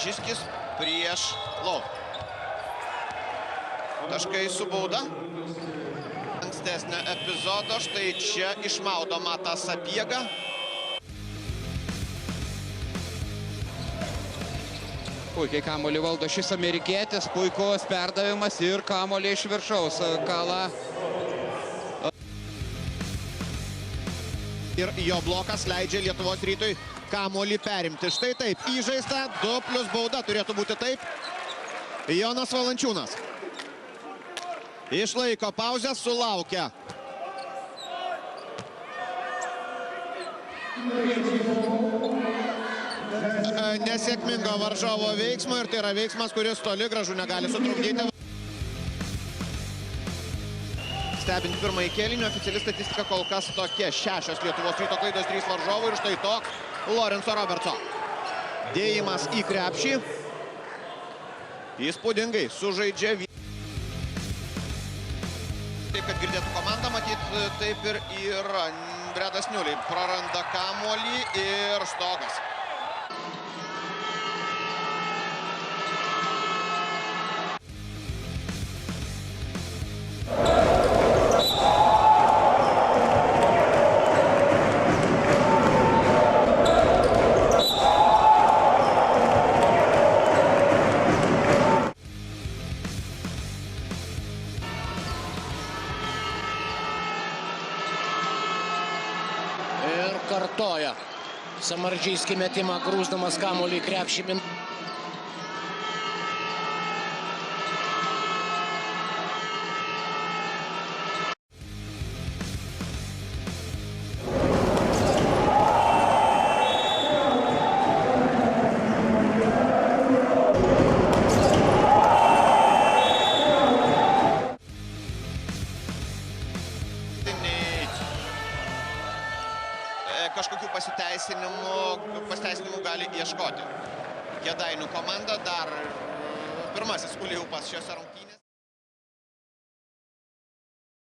Čiskis prieš Lau. Taškai su bauda. Ankstesnio epizodo, štai čia išmaudo Matas Sapiega. Puikiai kamuolį valdo šis amerikietis, puikus perdavimas ir kamuolį iš viršaus kala. Ir jo blokas leidžia Lietuvos Rytui kamuolį perimti. Štai taip, įžaista, 2 + bauda turėtų būti taip. Jonas Valančiūnas išlaiko pauzę, sulaukia. Nesėkmingo varžovo veiksmo ir tai yra veiksmas, kuris toli gražu negali sutrukdyti. Stebint pirmąjį kėlinį, oficiali statistika kol kas tokia. 6 Lietuvos Ryto klaidos, 3 varžovų ir štai toks Lorenzo Robertso. Dėjimas į krepšį. Įspūdingai sužaidžia. Taip, kad girdėtų komandą, matyt, taip ir yra. Bredas Niuliai praranda kamuolį ir Stogas. Ir kartoja Samardžijskį metimą, grūsdamas kamuolį į krepšį. Kažkokių pasiteisinimų gali ieškoti. Kėdainių komanda dar pirmasis Uliupas šiose rungtynėse.